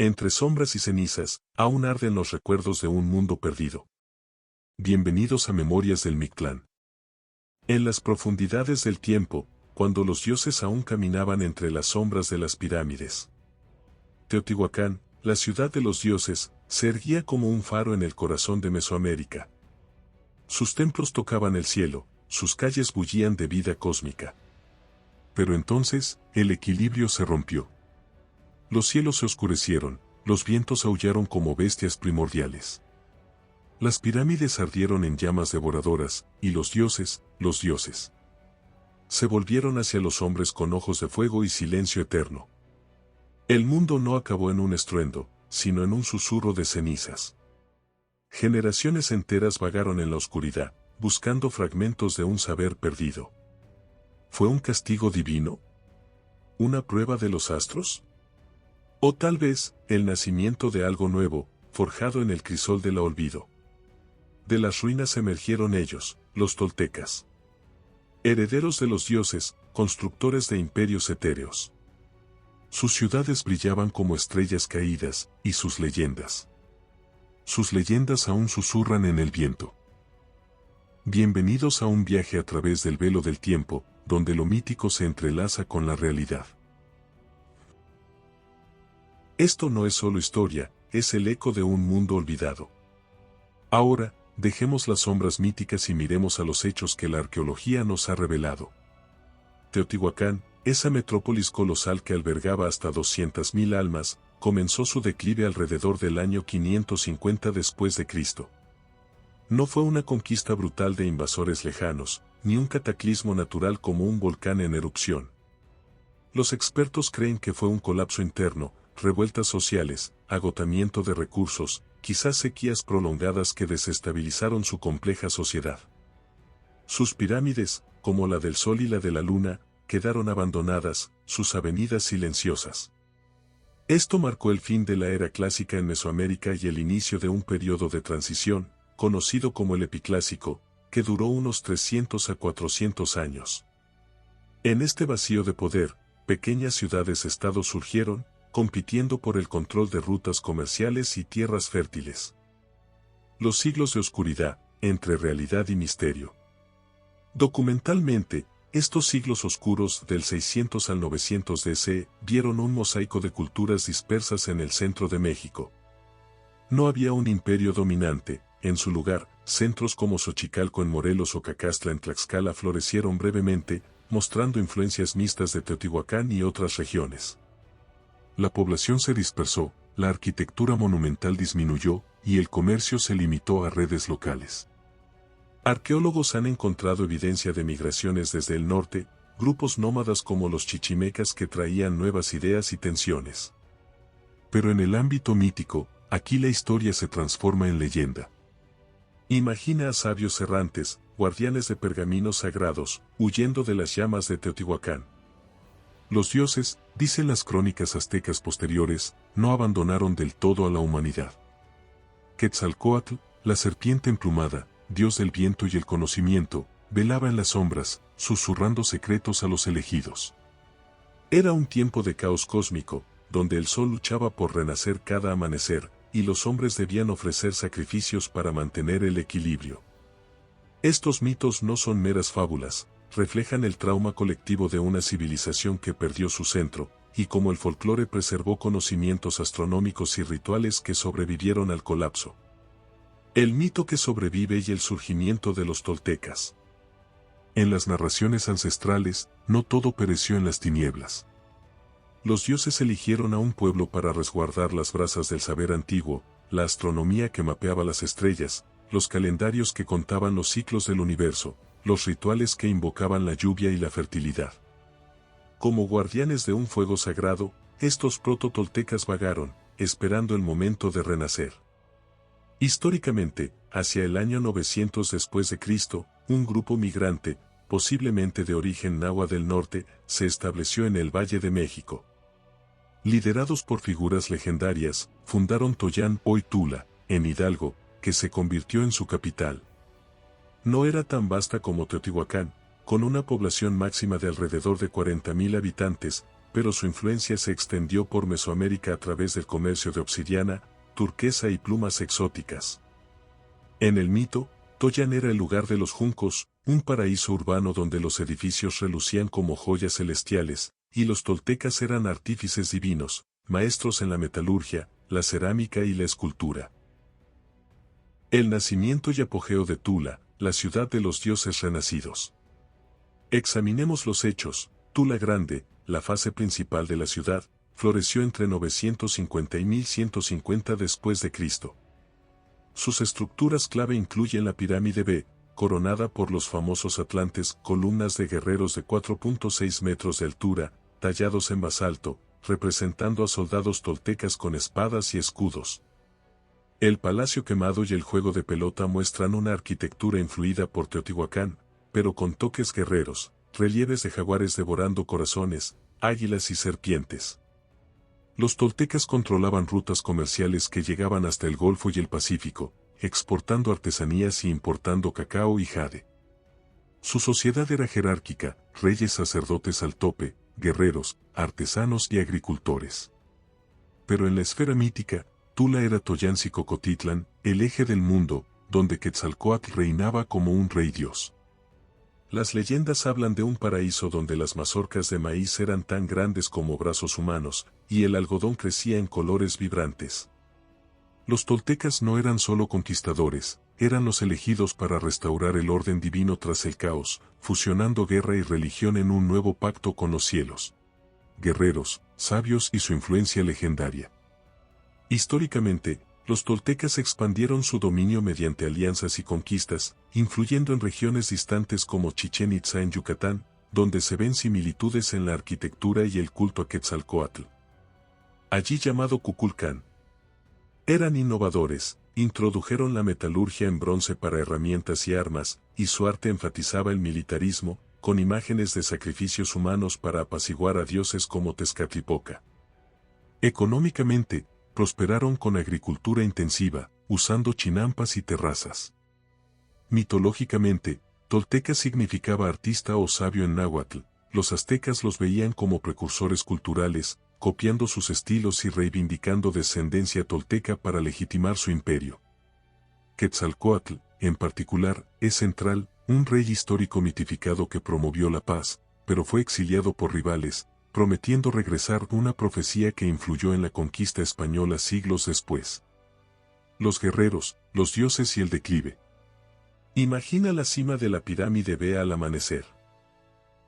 Entre sombras y cenizas, aún arden los recuerdos de un mundo perdido. Bienvenidos a Memorias del Mictlán. En las profundidades del tiempo, cuando los dioses aún caminaban entre las sombras de las pirámides. Teotihuacán, la ciudad de los dioses, se erguía como un faro en el corazón de Mesoamérica. Sus templos tocaban el cielo, sus calles bullían de vida cósmica. Pero entonces, el equilibrio se rompió. Los cielos se oscurecieron, los vientos aullaron como bestias primordiales. Las pirámides ardieron en llamas devoradoras, y los dioses, se volvieron hacia los hombres con ojos de fuego y silencio eterno. El mundo no acabó en un estruendo, sino en un susurro de cenizas. Generaciones enteras vagaron en la oscuridad, buscando fragmentos de un saber perdido. ¿Fue un castigo divino? ¿Una prueba de los astros? O tal vez, el nacimiento de algo nuevo, forjado en el crisol del olvido. De las ruinas emergieron ellos, los toltecas. Herederos de los dioses, constructores de imperios etéreos. Sus ciudades brillaban como estrellas caídas, y sus leyendas. Sus leyendas aún susurran en el viento. Bienvenidos a un viaje a través del velo del tiempo, donde lo mítico se entrelaza con la realidad. Esto no es solo historia, es el eco de un mundo olvidado. Ahora, dejemos las sombras míticas y miremos a los hechos que la arqueología nos ha revelado. Teotihuacán, esa metrópolis colosal que albergaba hasta 200.000 almas, comenzó su declive alrededor del año 550 después de Cristo. No fue una conquista brutal de invasores lejanos, ni un cataclismo natural como un volcán en erupción. Los expertos creen que fue un colapso interno, revueltas sociales, agotamiento de recursos, quizás sequías prolongadas que desestabilizaron su compleja sociedad. Sus pirámides, como la del Sol y la de la Luna, quedaron abandonadas, sus avenidas silenciosas. Esto marcó el fin de la era clásica en Mesoamérica y el inicio de un periodo de transición, conocido como el Epiclásico, que duró unos 300 a 400 años. En este vacío de poder, pequeñas ciudades-estados surgieron, compitiendo por el control de rutas comerciales y tierras fértiles. Los siglos de oscuridad, entre realidad y misterio. Documentalmente, estos siglos oscuros del 600 al 900 DC vieron un mosaico de culturas dispersas en el centro de México. No había un imperio dominante, en su lugar, centros como Xochicalco en Morelos o Cacastla en Tlaxcala florecieron brevemente, mostrando influencias mixtas de Teotihuacán y otras regiones. La población se dispersó, la arquitectura monumental disminuyó, y el comercio se limitó a redes locales. Arqueólogos han encontrado evidencia de migraciones desde el norte, grupos nómadas como los chichimecas que traían nuevas ideas y tensiones. Pero en el ámbito mítico, aquí la historia se transforma en leyenda. Imagina a sabios errantes, guardianes de pergaminos sagrados, huyendo de las llamas de Teotihuacán. Los dioses, dicen las crónicas aztecas posteriores, no abandonaron del todo a la humanidad. Quetzalcóatl, la serpiente emplumada, dios del viento y el conocimiento, velaba en las sombras, susurrando secretos a los elegidos. Era un tiempo de caos cósmico, donde el sol luchaba por renacer cada amanecer, y los hombres debían ofrecer sacrificios para mantener el equilibrio. Estos mitos no son meras fábulas, reflejan el trauma colectivo de una civilización que perdió su centro, y como el folclore preservó conocimientos astronómicos y rituales que sobrevivieron al colapso. El mito que sobrevive y el surgimiento de los toltecas. En las narraciones ancestrales, no todo pereció en las tinieblas. Los dioses eligieron a un pueblo para resguardar las brasas del saber antiguo, la astronomía que mapeaba las estrellas, los calendarios que contaban los ciclos del universo, los rituales que invocaban la lluvia y la fertilidad. Como guardianes de un fuego sagrado, estos proto-toltecas vagaron, esperando el momento de renacer. Históricamente, hacia el año 900 después de Cristo, un grupo migrante, posiblemente de origen náhuatl del norte, se estableció en el Valle de México. Liderados por figuras legendarias, fundaron Tollán, hoy Tula, en Hidalgo, que se convirtió en su capital. No era tan vasta como Teotihuacán, con una población máxima de alrededor de 40.000 habitantes, pero su influencia se extendió por Mesoamérica a través del comercio de obsidiana, turquesa y plumas exóticas. En el mito, Toyan era el lugar de los juncos, un paraíso urbano donde los edificios relucían como joyas celestiales, y los toltecas eran artífices divinos, maestros en la metalurgia, la cerámica y la escultura. El nacimiento y apogeo de Tula, la ciudad de los dioses renacidos. Examinemos los hechos. Tula Grande, la fase principal de la ciudad, floreció entre 950 y 1150 después de Cristo. Sus estructuras clave incluyen la pirámide B, coronada por los famosos atlantes, columnas de guerreros de 4.6 metros de altura, tallados en basalto, representando a soldados toltecas con espadas y escudos. El Palacio Quemado y el juego de pelota muestran una arquitectura influida por Teotihuacán, pero con toques guerreros, relieves de jaguares devorando corazones, águilas y serpientes. Los toltecas controlaban rutas comerciales que llegaban hasta el Golfo y el Pacífico, exportando artesanías y importando cacao y jade. Su sociedad era jerárquica, reyes sacerdotes al tope, guerreros, artesanos y agricultores. Pero en la esfera mítica, Tula era Toyancicocotitlan, el eje del mundo, donde Quetzalcóatl reinaba como un rey dios. Las leyendas hablan de un paraíso donde las mazorcas de maíz eran tan grandes como brazos humanos, y el algodón crecía en colores vibrantes. Los toltecas no eran solo conquistadores, eran los elegidos para restaurar el orden divino tras el caos, fusionando guerra y religión en un nuevo pacto con los cielos. Guerreros, sabios y su influencia legendaria. Históricamente, los toltecas expandieron su dominio mediante alianzas y conquistas, influyendo en regiones distantes como Chichén Itzá en Yucatán, donde se ven similitudes en la arquitectura y el culto a Quetzalcóatl. Allí llamado Kukulcán. Eran innovadores, introdujeron la metalurgia en bronce para herramientas y armas, y su arte enfatizaba el militarismo, con imágenes de sacrificios humanos para apaciguar a dioses como Tezcatlipoca. Económicamente, prosperaron con agricultura intensiva, usando chinampas y terrazas. Mitológicamente, tolteca significaba artista o sabio en náhuatl, los aztecas los veían como precursores culturales, copiando sus estilos y reivindicando descendencia tolteca para legitimar su imperio. Quetzalcóatl, en particular, es central, un rey histórico mitificado que promovió la paz, pero fue exiliado por rivales, prometiendo regresar, una profecía que influyó en la conquista española siglos después. Los guerreros, los dioses y el declive. Imagina la cima de la pirámide B al amanecer.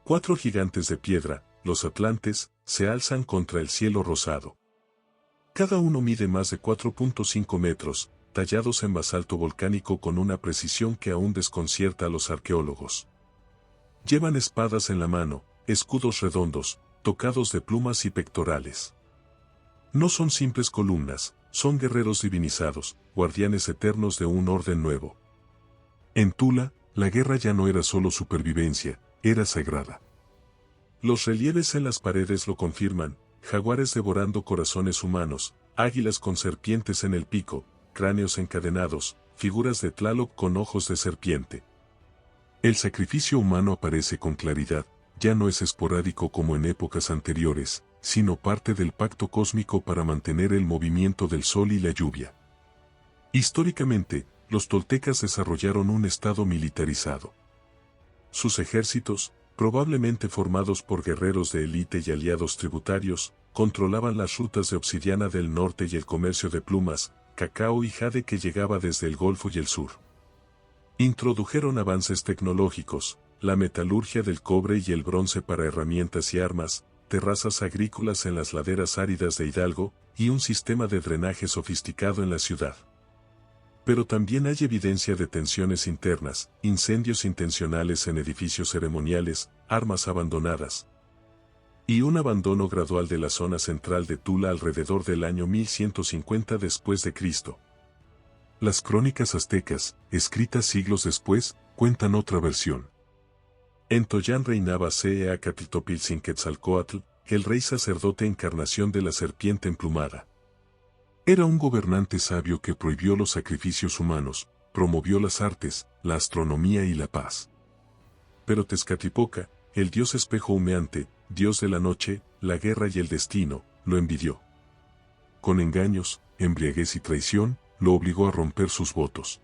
4 gigantes de piedra, los atlantes, se alzan contra el cielo rosado. Cada uno mide más de 4.5 metros, tallados en basalto volcánico con una precisión que aún desconcierta a los arqueólogos. Llevan espadas en la mano, escudos redondos, tocados de plumas y pectorales. No son simples columnas, son guerreros divinizados, guardianes eternos de un orden nuevo. En Tula, la guerra ya no era solo supervivencia, era sagrada. Los relieves en las paredes lo confirman, jaguares devorando corazones humanos, águilas con serpientes en el pico, cráneos encadenados, figuras de Tlaloc con ojos de serpiente. El sacrificio humano aparece con claridad, ya no es esporádico como en épocas anteriores, sino parte del pacto cósmico para mantener el movimiento del sol y la lluvia. Históricamente, los toltecas desarrollaron un estado militarizado. Sus ejércitos, probablemente formados por guerreros de élite y aliados tributarios, controlaban las rutas de obsidiana del norte y el comercio de plumas, cacao y jade que llegaba desde el Golfo y el sur. Introdujeron avances tecnológicos, la metalurgia del cobre y el bronce para herramientas y armas, terrazas agrícolas en las laderas áridas de Hidalgo, y un sistema de drenaje sofisticado en la ciudad. Pero también hay evidencia de tensiones internas, incendios intencionales en edificios ceremoniales, armas abandonadas, y un abandono gradual de la zona central de Tula alrededor del año 1150 después de Cristo. Las crónicas aztecas, escritas siglos después, cuentan otra versión. En Toyán reinaba Ceacatltopilzin-Quetzalcóatl, el rey sacerdote encarnación de la serpiente emplumada. Era un gobernante sabio que prohibió los sacrificios humanos, promovió las artes, la astronomía y la paz. Pero Tezcatlipoca, el dios espejo humeante, dios de la noche, la guerra y el destino, lo envidió. Con engaños, embriaguez y traición, lo obligó a romper sus votos.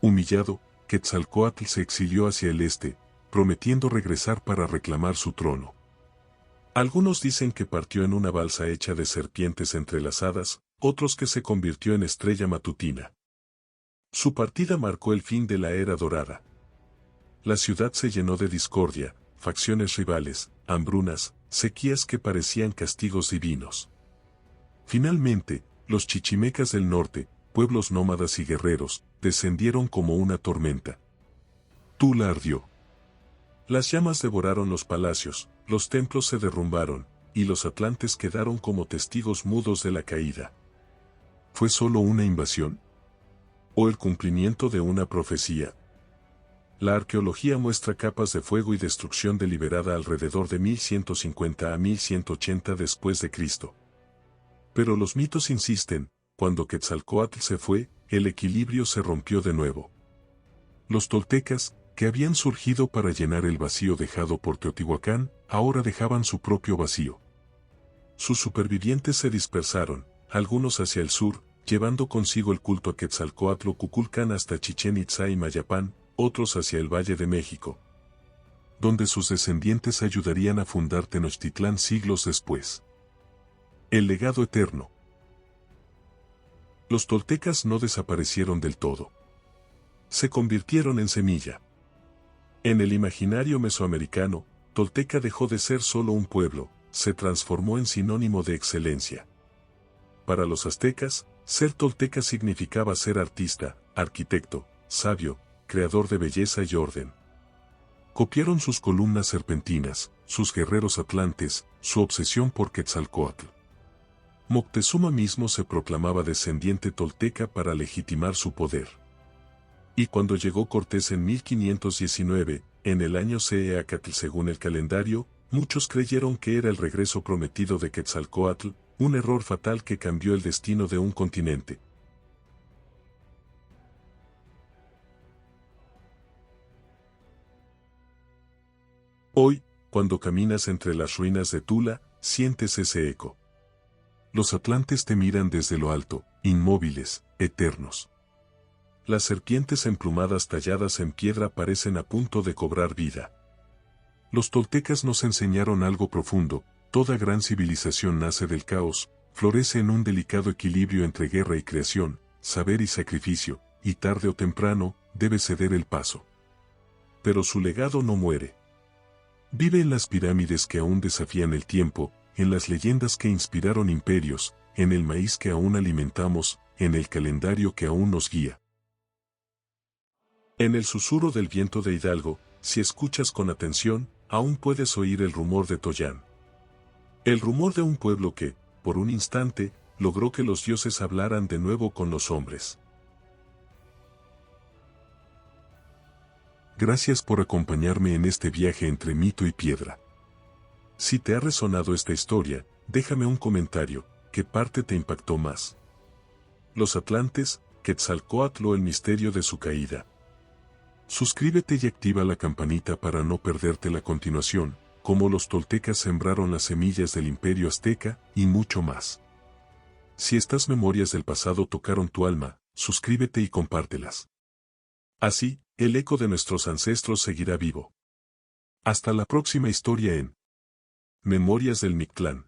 Humillado, Quetzalcóatl se exilió hacia el este, prometiendo regresar para reclamar su trono. Algunos dicen que partió en una balsa hecha de serpientes entrelazadas, otros que se convirtió en estrella matutina. Su partida marcó el fin de la era dorada. La ciudad se llenó de discordia, facciones rivales, hambrunas, sequías que parecían castigos divinos. Finalmente, los chichimecas del norte, pueblos nómadas y guerreros, descendieron como una tormenta. Tula ardió. Las llamas devoraron los palacios, los templos se derrumbaron, y los atlantes quedaron como testigos mudos de la caída. ¿Fue solo una invasión? ¿O el cumplimiento de una profecía? La arqueología muestra capas de fuego y destrucción deliberada alrededor de 1150 a 1180 después de Cristo. Pero los mitos insisten, cuando Quetzalcóatl se fue, el equilibrio se rompió de nuevo. Los toltecas, que habían surgido para llenar el vacío dejado por Teotihuacán, ahora dejaban su propio vacío. Sus supervivientes se dispersaron, algunos hacia el sur, llevando consigo el culto a Quetzalcóatl o Cuculcán hasta Chichén Itzá y Mayapán, otros hacia el Valle de México, donde sus descendientes ayudarían a fundar Tenochtitlán siglos después. El legado eterno. Los toltecas no desaparecieron del todo. Se convirtieron en semilla. En el imaginario mesoamericano, tolteca dejó de ser solo un pueblo, se transformó en sinónimo de excelencia. Para los aztecas, ser tolteca significaba ser artista, arquitecto, sabio, creador de belleza y orden. Copiaron sus columnas serpentinas, sus guerreros atlantes, su obsesión por Quetzalcóatl. Moctezuma mismo se proclamaba descendiente tolteca para legitimar su poder. Y cuando llegó Cortés en 1519, en el año Ceeacatl según el calendario, muchos creyeron que era el regreso prometido de Quetzalcóatl, un error fatal que cambió el destino de un continente. Hoy, cuando caminas entre las ruinas de Tula, sientes ese eco. Los atlantes te miran desde lo alto, inmóviles, eternos. Las serpientes emplumadas talladas en piedra parecen a punto de cobrar vida. Los toltecas nos enseñaron algo profundo: toda gran civilización nace del caos, florece en un delicado equilibrio entre guerra y creación, saber y sacrificio, y tarde o temprano, debe ceder el paso. Pero su legado no muere. Vive en las pirámides que aún desafían el tiempo, en las leyendas que inspiraron imperios, en el maíz que aún alimentamos, en el calendario que aún nos guía. En el susurro del viento de Hidalgo, si escuchas con atención, aún puedes oír el rumor de Toyán. El rumor de un pueblo que, por un instante, logró que los dioses hablaran de nuevo con los hombres. Gracias por acompañarme en este viaje entre mito y piedra. Si te ha resonado esta historia, déjame un comentario. ¿Qué parte te impactó más? ¿Los atlantes, Quetzalcóatl o el misterio de su caída? Suscríbete y activa la campanita para no perderte la continuación, cómo los toltecas sembraron las semillas del imperio azteca, y mucho más. Si estas memorias del pasado tocaron tu alma, suscríbete y compártelas. Así, el eco de nuestros ancestros seguirá vivo. Hasta la próxima historia en Memorias del Mictlán.